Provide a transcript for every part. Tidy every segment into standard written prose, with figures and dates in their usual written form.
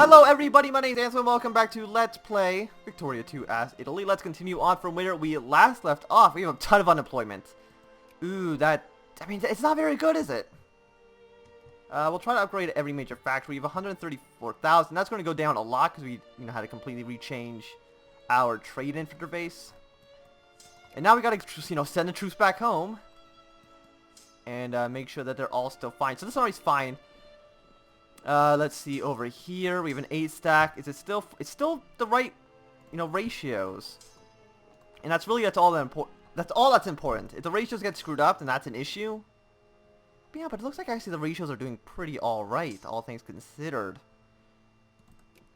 Hello everybody, my name is Ansel and welcome back to Let's Play Victoria 2 as Italy. Let's continue on from where we last left off. We have a ton of unemployment. Ooh, I mean, it's not very good, is it? We'll try to upgrade every major factory. We have 134,000. That's going to go down a lot because we, had to completely rechange our trade interface. And now we got to, send the troops back home. And make sure that they're all still fine. So this army's fine. Let's see over here. We have an 8 stack. Is it still? It's still the right, ratios. And that's all that important. That's all that's important. If the ratios get screwed up, then that's an issue. But yeah, but it looks like actually the ratios are doing pretty all right, all things considered.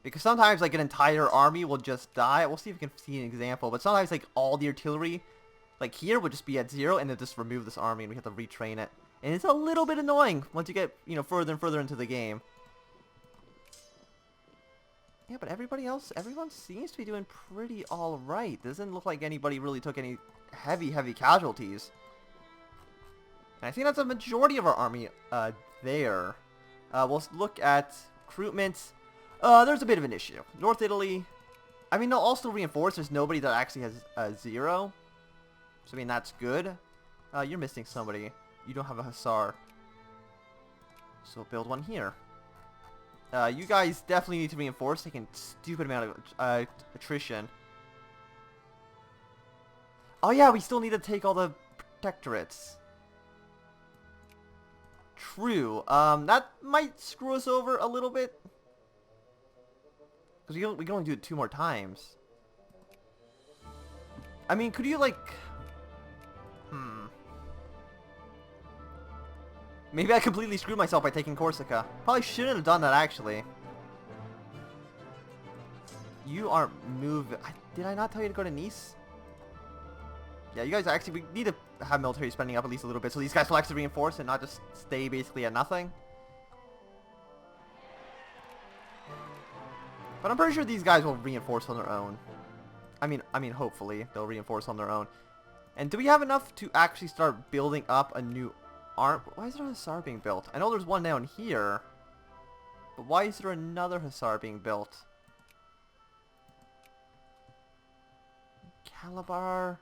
Because sometimes like an entire army will just die. We'll see if we can see an example. But sometimes like all the artillery, like here, would just be at 0, and then just remove this army, and we have to retrain it. And it's a little bit annoying once you get, further and further into the game. Yeah, but everyone seems to be doing pretty alright. Doesn't look like anybody really took any heavy casualties. And I think that's a majority of our army there. We'll look at recruitment. There's a bit of an issue. North Italy, I mean, they'll also reinforce. There's nobody that actually has 0. So, I mean, that's good. You're missing somebody. You don't have a hussar. So, build one here. You guys definitely need to reinforce, taking stupid amount of attrition. Oh yeah, we still need to take all the protectorates. True. That might screw us over a little bit. Because we can only do it 2 more times. I mean, could you like... Maybe I completely screwed myself by taking Corsica. Probably shouldn't have done that, actually. You aren't moving. Did I not tell you to go to Nice? Yeah, you guys actually, we need to have military spending up at least a little bit so these guys will actually reinforce and not just stay basically at nothing. But I'm pretty sure these guys will reinforce on their own. I mean, hopefully they'll reinforce on their own. And do we have enough to actually start building up a new why is there a hussar being built? I know there's one down here. But why is there another hussar being built? Calabar.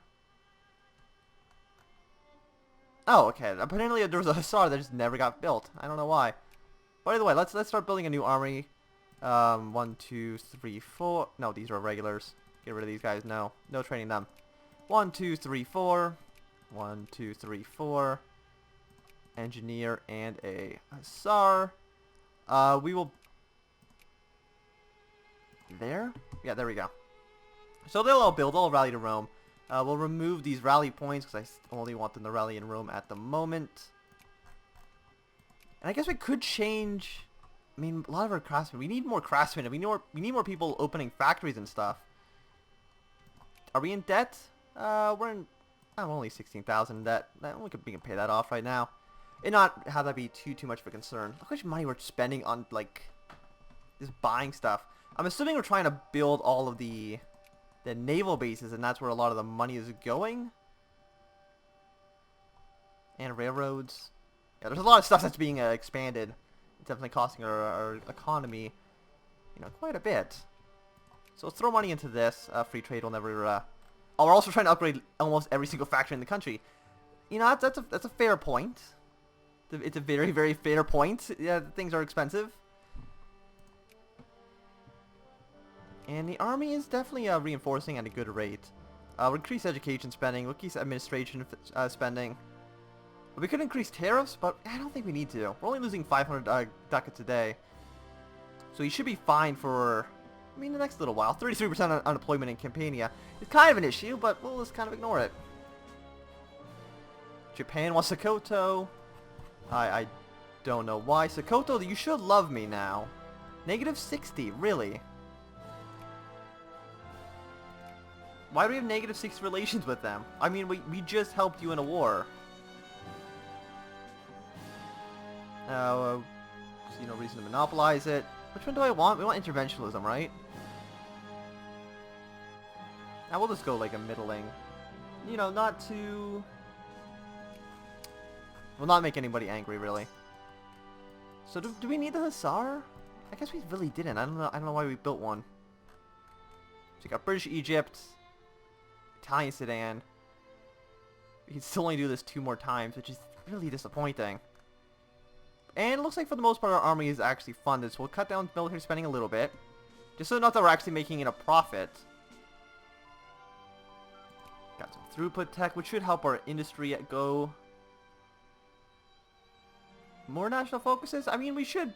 Oh, okay. Apparently there was a hussar that just never got built. I don't know why. By the way, let's start building a new army. 1, 2, 3, 4. No, these are regulars. Get rid of these guys. No training them. 1, 2, 3, 4. 1, 2, 3, 4. Engineer and a hussar. We will... There? Yeah, there we go. So they'll all build. They'll rally to Rome. We'll remove these rally points because I only want them to rally in Rome at the moment. And I guess we could change... I mean, a lot of our craftsmen. We need more craftsmen. We need more people opening factories and stuff. Are we in debt? We're in... I'm only 16,000 in debt. We can pay that off right now. And not have that be too much of a concern. Look how much money we're spending on, like, just buying stuff. I'm assuming we're trying to build all of the naval bases, and that's where a lot of the money is going. And railroads. Yeah, there's a lot of stuff that's being expanded. It's definitely costing our economy, quite a bit. So let's throw money into this. Free trade will never... Oh, we're also trying to upgrade almost every single factory in the country. That's a fair point. It's a very fair point. Yeah, things are expensive. And the army is definitely reinforcing at a good rate. We'll increase education spending. We'll increase administration spending. We could increase tariffs, but I don't think we need to. We're only losing 500 ducats a day. So you should be fine for, the next little while. 33% unemployment in Campania. It's kind of an issue, but we'll just kind of ignore it. Japan wants Sokoto. I don't know why. Sokoto, you should love me now. -60, really? Why do we have -6 relations with them? I mean, we just helped you in a war. See no reason to monopolize it. Which one do I want? We want interventionalism, right? Now we'll just go like a middling. Not too... Will not make anybody angry, really. So do we need the hussar? I guess we really didn't. I don't know why we built one. So we got British Egypt, Italian Sudan. We can still only do this 2 more times, which is really disappointing. And it looks like for the most part our army is actually funded, so we'll cut down military spending a little bit. Just so not that we're actually making it a profit. Got some throughput tech, which should help our industry go. More national focuses? I mean, we should...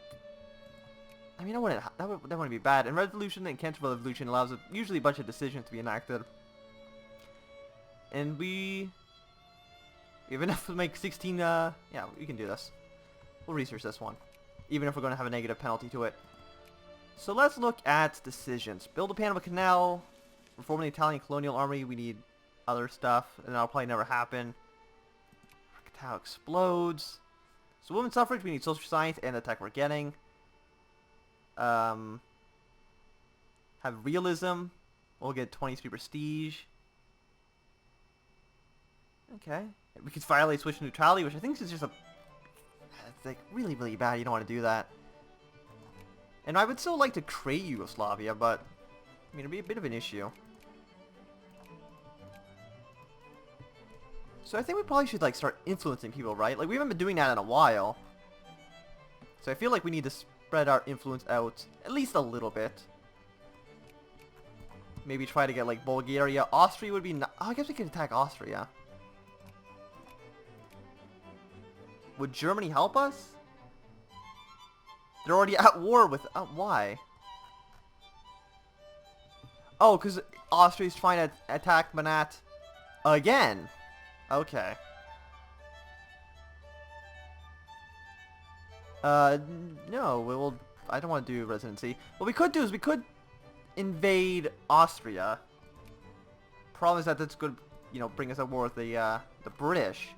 I mean, that wouldn't be bad. And resolution and counter-revolution allows usually a bunch of decisions to be enacted. And we have enough to make 16, yeah, we can do this. We'll research this one. Even if we're going to have a negative penalty to it. So let's look at decisions. Build a Panama Canal. Reform the Italian colonial army. We need other stuff. And that'll probably never happen. Cow explodes. So women's suffrage, we need social science and the tech we're getting. Have realism. We'll get 23 prestige. Okay. We could violate switch to neutrality, which I think is just a... It's like really, really bad. You don't want to do that. And I would still like to create Yugoslavia, but... I mean, it'd be a bit of an issue. So I think we probably should, like, start influencing people, right? Like, we haven't been doing that in a while. So I feel like we need to spread our influence out at least a little bit. Maybe try to get, like, Bulgaria. Austria would be... Oh, I guess we could attack Austria. Would Germany help us? They're already at war with... why? Oh, because Austria's trying to attack Manat again. Okay. No, I don't want to do residency. What we could do is we could invade Austria. Problem is that that's good, you know, bring us at war with the British.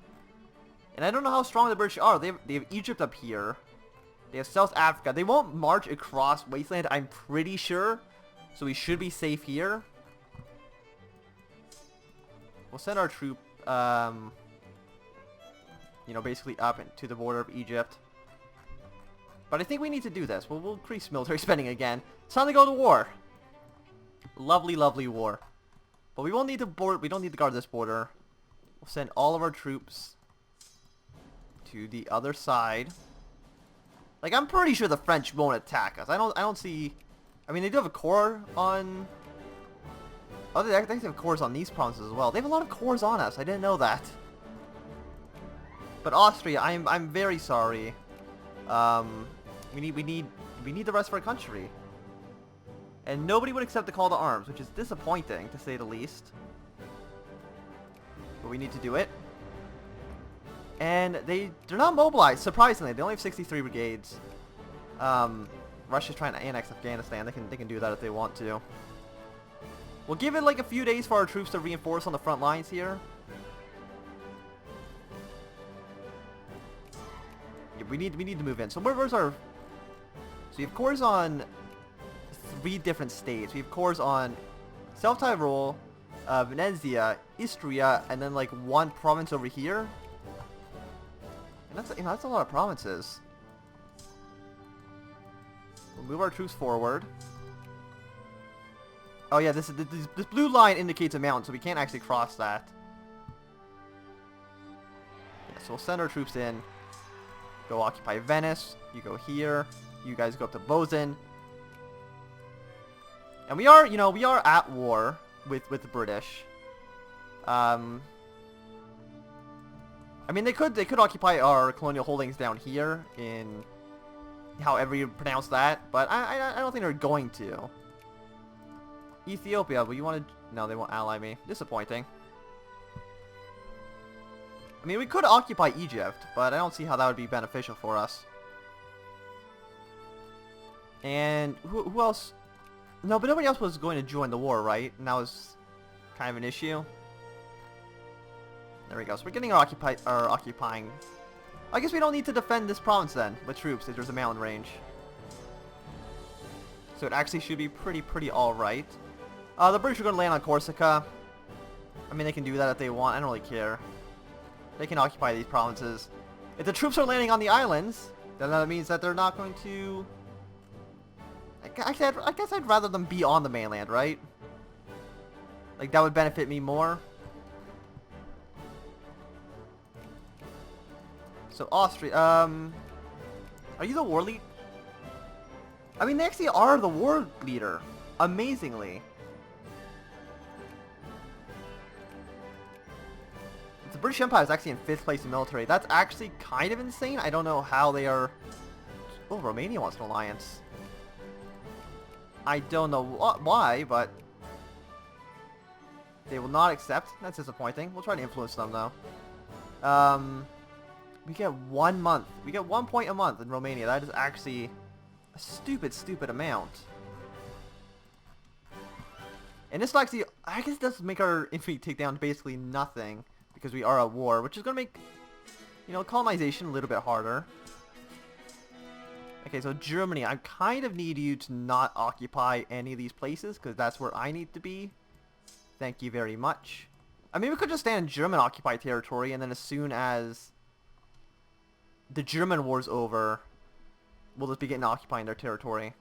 And I don't know how strong the British are. They have Egypt up here. They have South Africa. They won't march across Wasteland, I'm pretty sure. So we should be safe here. We'll send our troop, you know, basically up to the border of Egypt. But I think we need to do this. We'll increase military spending again. It's time to go to war. Lovely, lovely war. But we won't need to we don't need to guard this border. We'll send all of our troops to the other side. Like, I'm pretty sure the French won't attack us. I don't see... I mean, they do have a core on... Oh, they actually have cores on these provinces as well. They have a lot of cores on us. I didn't know that. But Austria, I'm very sorry. We need the rest of our country. And nobody would accept the call to arms, which is disappointing, to say the least. But we need to do it. And they're not mobilized, surprisingly. They only have 63 brigades. Russia's trying to annex Afghanistan. They can do that if they want to. We'll give it like a few days for our troops to reinforce on the front lines here. Yeah, we need to move in. So where's our... So we have cores on 3 different states. We have cores on South Tyrol, Venezia, Istria, and then like 1 province over here. And that's, you know, that's a lot of provinces. We'll move our troops forward. Oh yeah, this blue line indicates a mountain, so we can't actually cross that. Yeah, so we'll send our troops in. Go occupy Venice. You go here. You guys go up to Bozen. And we are, you know, we are at war with the British. I mean, they could occupy our colonial holdings down here in however you pronounce that, but I don't think they're going to. Ethiopia, but you want to... No, they won't ally me. Disappointing. I mean, we could occupy Egypt, but I don't see how that would be beneficial for us. And who else? No, but nobody else was going to join the war, right? And that was kind of an issue. There we go. So we're getting our occupying. I guess we don't need to defend this province then with troops if there's a mountain range. So it actually should be pretty all right. The British are going to land on Corsica. I mean, they can do that if they want. I don't really care. They can occupy these provinces. If the troops are landing on the islands, then that means that they're not going to I guess I'd rather them be on the mainland, right? Like, that would benefit me more. So, Austria, are you the war lead? I mean, they actually are the war leader. Amazingly. The British Empire is actually in 5th place in military. That's actually kind of insane. I don't know how they are... Oh, Romania wants an alliance. I don't know why, but... They will not accept. That's disappointing. We'll try to influence them, though. We get 1 month. We get 1 point a month in Romania. That is actually a stupid, stupid amount. And this will actually... I guess it does make our infantry take down basically nothing. Because we are at war, which is going to make, you know, colonization a little bit harder. Okay, so Germany, I kind of need you to not occupy any of these places, because that's where I need to be. Thank you very much. I mean, we could just stay in German-occupied territory, and then as soon as the German war's over, we'll just begin occupying their territory.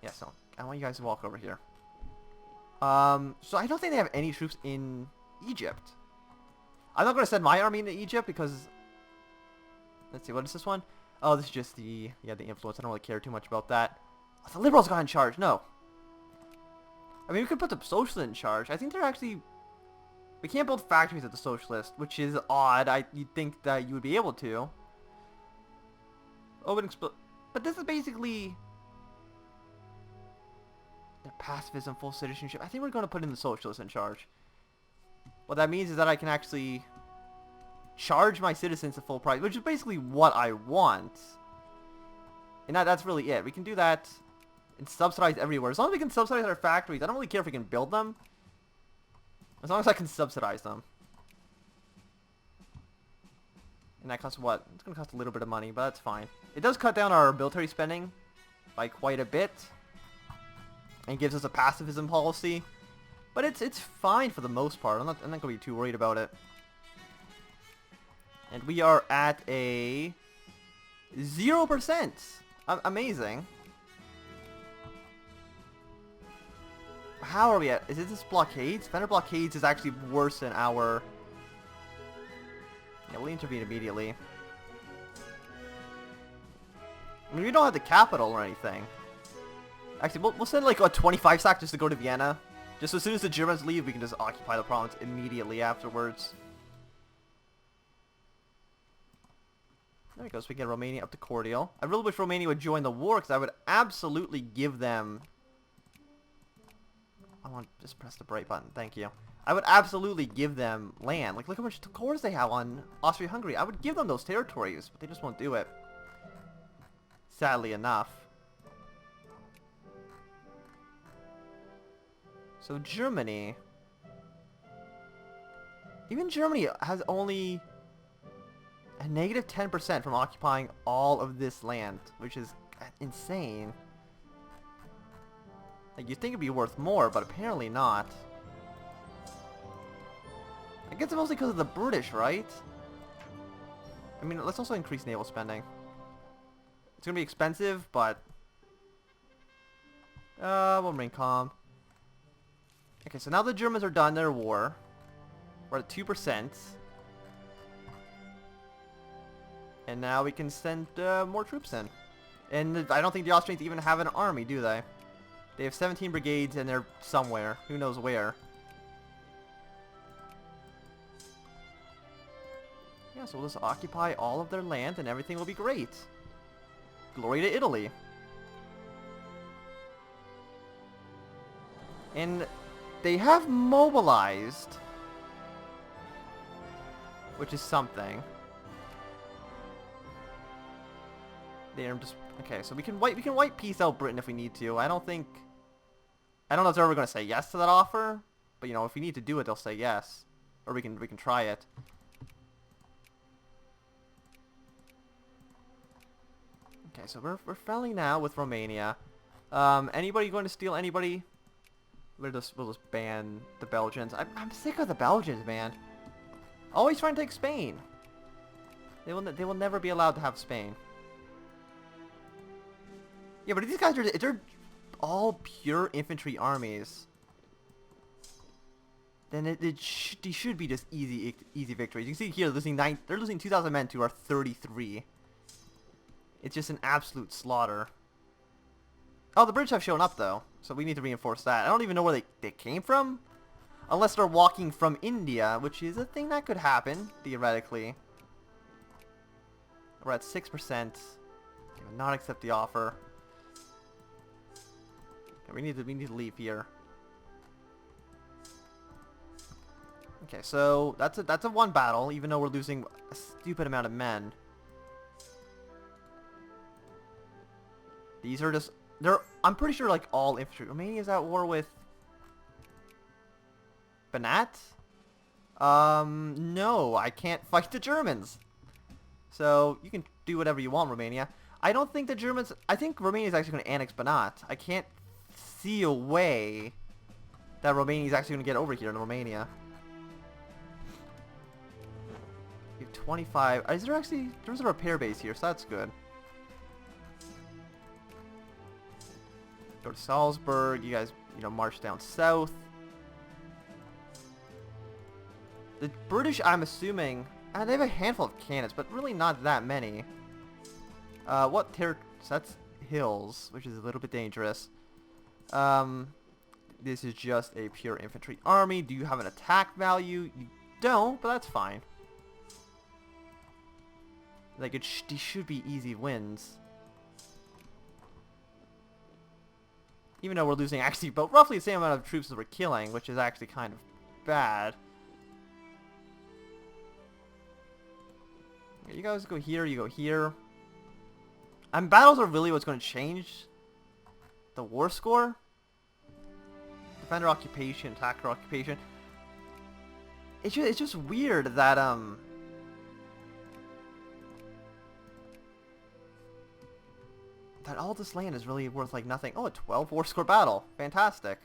Yeah, so I want you guys to walk over here. So I don't think they have any troops in Egypt. I'm not going to send my army into Egypt because... Let's see, what is this one? Oh, this is just the... Yeah, the influence. I don't really care too much about that. Oh, the liberals got in charge. No. I mean, we could put the socialists in charge. I think they're actually... We can't build factories at the socialist, which is odd. You'd think that you would be able to. Open explode. But this is basically... Their pacifism, full citizenship. I think we're going to put in the socialists in charge. What that means is that I can actually charge my citizens the full price, which is basically what I want. And that's really it. We can do that and subsidize everywhere. As long as we can subsidize our factories, I don't really care if we can build them. As long as I can subsidize them. And that costs what? It's going to cost a little bit of money, but that's fine. It does cut down our military spending by quite a bit. And gives us a pacifism policy. But it's fine for the most part. I'm not going to be too worried about it. And we are at a 0%. Amazing. How are we at? Is this blockades? Fender blockades is actually worse than our... Yeah, we'll intervene immediately. I mean, we don't have the capital or anything. Actually, we'll send like a 25 sack just to go to Vienna. Just as soon as the Germans leave, we can just occupy the province immediately afterwards. There we go, so we get Romania up to cordial. I really wish Romania would join the war, because I would absolutely give them... I want to just press the bright button, thank you. I would absolutely give them land. Like, look how much cores they have on Austria-Hungary. I would give them those territories, but they just won't do it. Sadly enough. So Germany, even Germany has only a negative 10% from occupying all of this land, which is insane. Like, you'd think it'd be worth more, but apparently not. I guess it's mostly because of the British, right? I mean, let's also increase naval spending. It's gonna be expensive, but we'll remain calm. Okay, so now the Germans are done their war. We're at 2%. And now we can send more troops in. And I don't think the Austrians even have an army, do they? They have 17 brigades and they're somewhere. Who knows where. Yeah, so we'll just occupy all of their land and everything will be great. Glory to Italy. And... they have mobilized, which is something. They're just okay. So we can wipe peace out Britain if we need to. I don't know if they're ever going to say yes to that offer, but you know, if we need to do it, they'll say yes, or we can try it. Okay, so we're friendly now with Romania. Anybody going to steal anybody? We'll just ban the Belgians. I'm sick of the Belgians, man. Always trying to take Spain. They will never be allowed to have Spain. Yeah, but these guys they're all pure infantry armies, then these should be just easy victories. You can see here they're losing 2,000 men to our 33. It's just an absolute slaughter. Oh, the British have shown up though, so we need to reinforce that. I don't even know where they came from, unless they're walking from India, which is a thing that could happen theoretically. We're at 6%. Okay, not accept the offer. Okay, we need to leave here. Okay, so that's a one battle, even though we're losing a stupid amount of men. These are just I'm pretty sure like all infantry. Romania's at war with Banat? No, I can't fight the Germans. So you can do whatever you want, Romania. I don't think the Germans. I think Romania is actually going to annex Banat. I can't see a way that Romania is actually going to get over here in Romania. We have 25. Is there actually? There's a repair base here, so that's good. Go to Salzburg. You guys, march down south. The British, I'm assuming, they have a handful of cannons, but really not that many. What territory? So that's hills, which is a little bit dangerous. This is just a pure infantry army. Do you have an attack value? You don't, but that's fine. Like, these should be easy wins. Even though we're losing actually but roughly the same amount of troops as we're killing, which is actually kind of bad. You guys go here, you go here. And battles are really what's going to change the war score. Defender occupation, attacker occupation. It's just weird that that all this land is really worth like nothing. Oh, a 12 war score battle. Fantastic.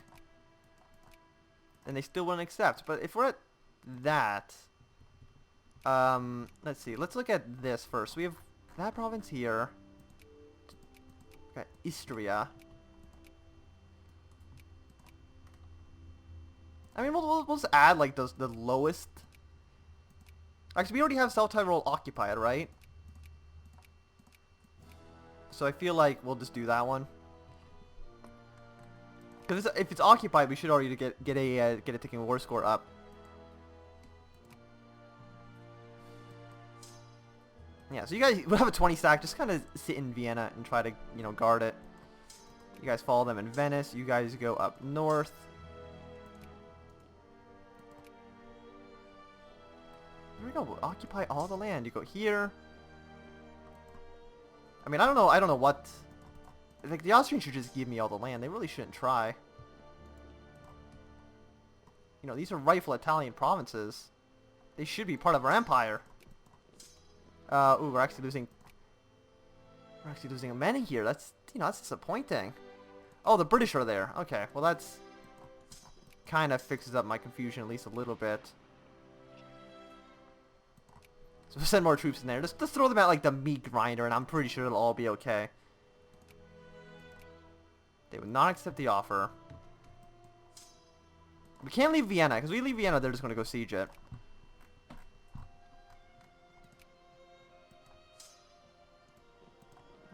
And they still wouldn't accept. But if we're at that, let's see. Let's look at this first. We have that province here. Okay, Istria. I mean, we'll just add like the lowest. Actually, we already have South Tyrol occupied, right? So I feel like we'll just do that one. Because if it's occupied, we should already get a ticking war score up. Yeah, so you guys will have a 20 stack. Just kind of sit in Vienna and try to guard it. You guys follow them in Venice. You guys go up north. Here we go. We'll occupy all the land. You go here. I mean, I don't know what. Like, the Austrians should just give me all the land. They really shouldn't try. These are rightful Italian provinces. They should be part of our empire. Ooh, we're actually losing many here. That's that's disappointing. Oh, the British are there. Okay, well that's kind of fixes up my confusion at least a little bit. So we'll send more troops in there. Just throw them at like the meat grinder, and I'm pretty sure it'll all be okay. They would not accept the offer. We can't leave Vienna, because we leave Vienna, they're just going to go siege it.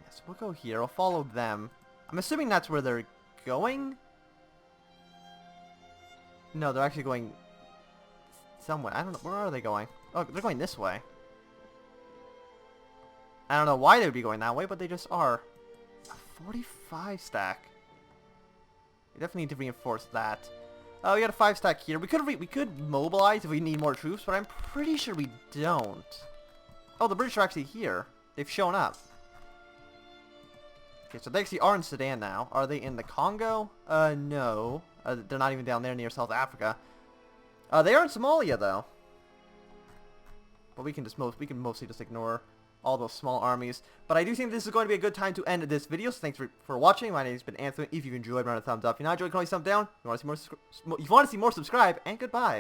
Yes, we'll go here. I'll follow them. I'm assuming that's where they're going. No, they're actually going somewhere. I don't know. Where are they going? Oh, they're going this way. I don't know why they would be going that way, but they just are. A 45 stack. We definitely need to reinforce that. Oh, we got a 5 stack here. We could mobilize if we need more troops, but I'm pretty sure we don't. Oh, the British are actually here. They've shown up. Okay, so they actually are in Sudan now. Are they in the Congo? No. They're not even down there near South Africa. They are in Somalia though. But we can mostly just ignore all those small armies. But I do think this is going to be a good time to end this video. So thanks for watching. My name has been Anthony. If you've enjoyed, run a thumbs up. If you not enjoyed, can always thumbs down. If you want to see more, subscribe, and goodbye.